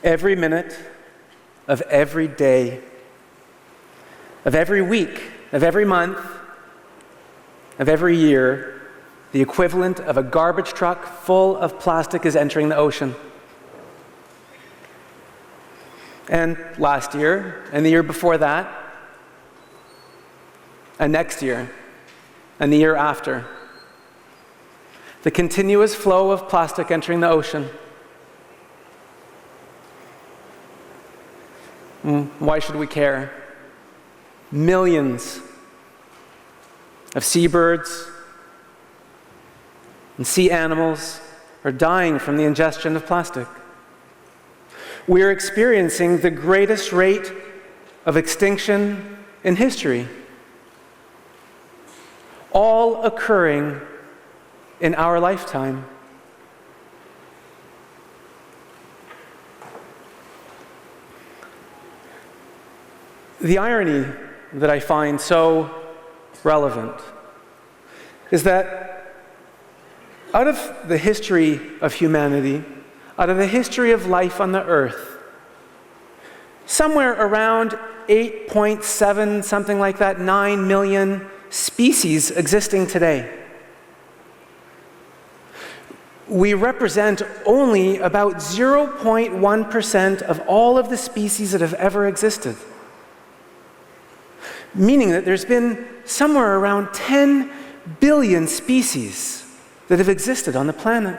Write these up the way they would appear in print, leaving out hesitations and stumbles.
Every minute of every day, of every week, of every month, of every year, the equivalent of a garbage truck full of plastic is entering the ocean. And last year, and the year before that, and next year, and the year after, the continuous flow of plastic entering the ocean. Why should we care? Millions of seabirds and sea animals are dying from the ingestion of plastic. We are experiencing the greatest rate of extinction in history, all occurring in our lifetime. The irony that I find so relevant is that out of the history of humanity, out of the history of life on the earth, somewhere around 8.7, something like that, 9 million species existing today. We represent only about 0.1% of all of the species that have ever existed. Meaning that there's been somewhere around 10 billion species that have existed on the planet.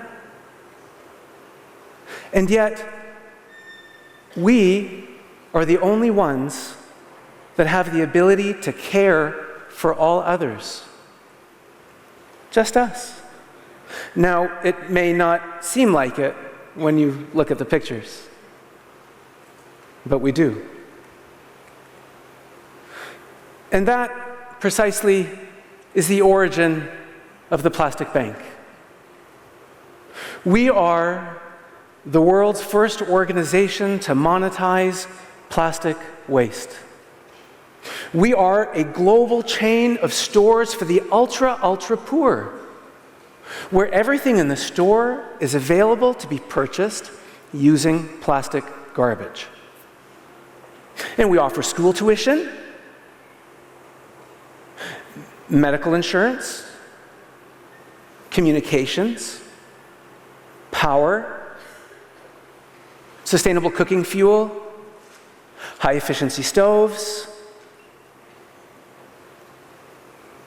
And yet, we are the only ones that have the ability to care for all others. Just us. Now, it may not seem like it when you look at the pictures, but we do. And that precisely is the origin of the plastic bank. We are the world's first organization to monetize plastic waste. We are a global chain of stores for the ultra poor, where everything in the store is available to be purchased using plastic garbage. And we offer school tuition, medical insurance, communications, power, sustainable cooking fuel, high-efficiency stoves,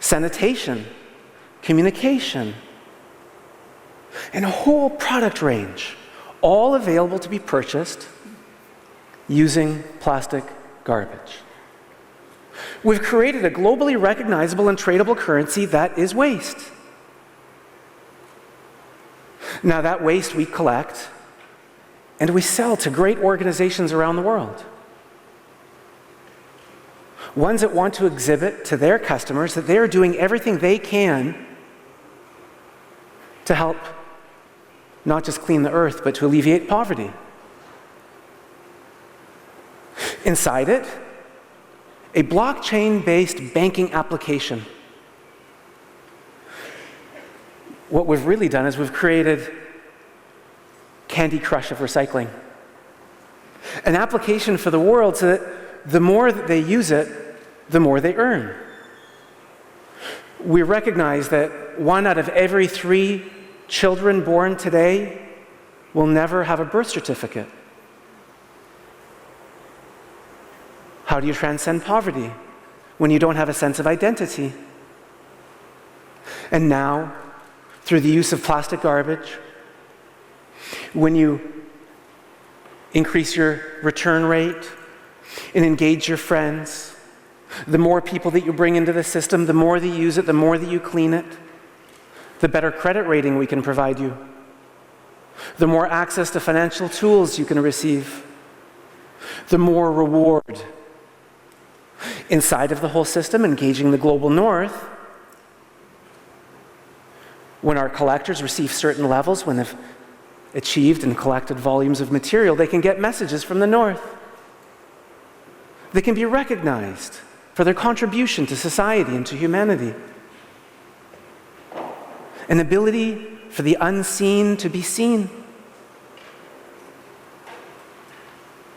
sanitation, communication, and a whole product range, all available to be purchased using plastic garbage. We've created a globally recognizable and tradable currency that is waste. Now, that waste we collect and we sell to great organizations around the world. Ones that want to exhibit to their customers that they are doing everything they can to help not just clean the earth, but to alleviate poverty. Inside it, a blockchain-based banking application. What we've really done is we've created Candy Crush of recycling. An application for the world so that the more that they use it, the more they earn. We recognize that 1 out of every 3 children born today will never have a birth certificate. How do you transcend poverty when you don't have a sense of identity? And now, through the use of plastic garbage, when you increase your return rate and engage your friends, the more people that you bring into the system, the more they use it, the more that you clean it, the better credit rating we can provide you, the more access to financial tools you can receive, the more reward. Inside of the whole system, engaging the global north, when our collectors receive certain levels, when they've achieved and collected volumes of material, they can get messages from the north. They can be recognized for their contribution to society and to humanity. An ability for the unseen to be seen.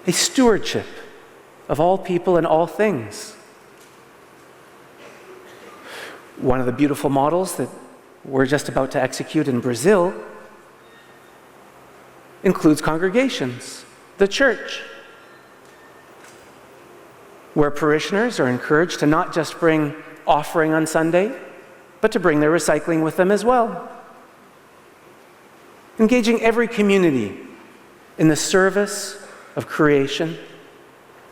a stewardship of all people and all things. One of the beautiful models that we're just about to execute in Brazil includes congregations, the church, where parishioners are encouraged to not just bring offering on Sunday, but to bring their recycling with them as well. Engaging every community in the service of creation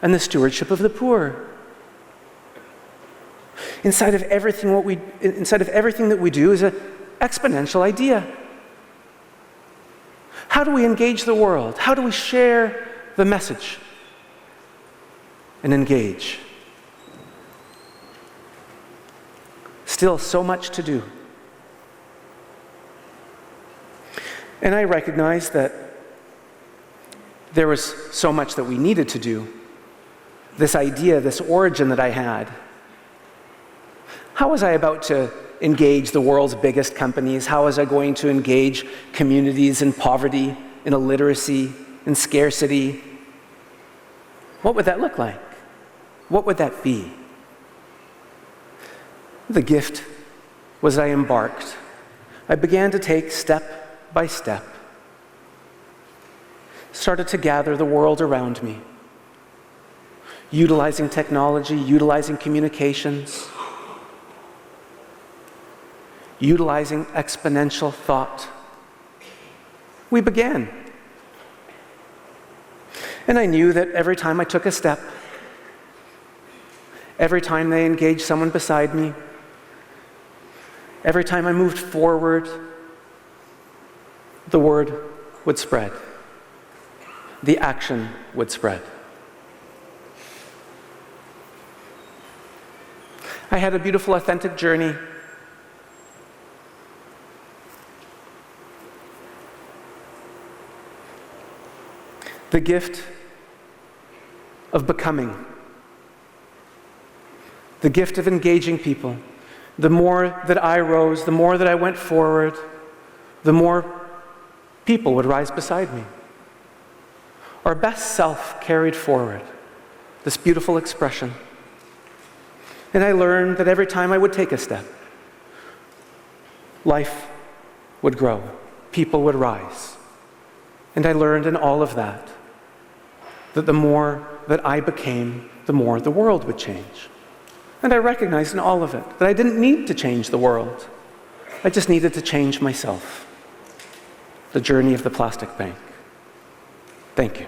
and the stewardship of the poor. Inside of everything that we do is an exponential idea. How do we engage the world? How do we share the message and engage? Still so much to do. And I recognize that there was so much that we needed to do. This idea, this origin that I had. How was I about to engage the world's biggest companies? How was I going to engage communities in poverty, in illiteracy, in scarcity? What would that look like? What would that be? The gift was I embarked. I began to take step by step, started to gather the world around me, utilizing technology, utilizing communications, utilizing exponential thought. We began. And I knew that every time I took a step, every time they engaged someone beside me, every time I moved forward, the word would spread. The action would spread. I had a beautiful, authentic journey. The gift of becoming. The gift of engaging people. The more that I rose, the more that I went forward, the more people would rise beside me. Our best self carried forward this beautiful expression. And I learned that every time I would take a step, life would grow, people would rise. And I learned in all of that the more that I became, the more the world would change. And I recognized in all of it that I didn't need to change the world. I just needed to change myself. The journey of the plastic bank. Thank you.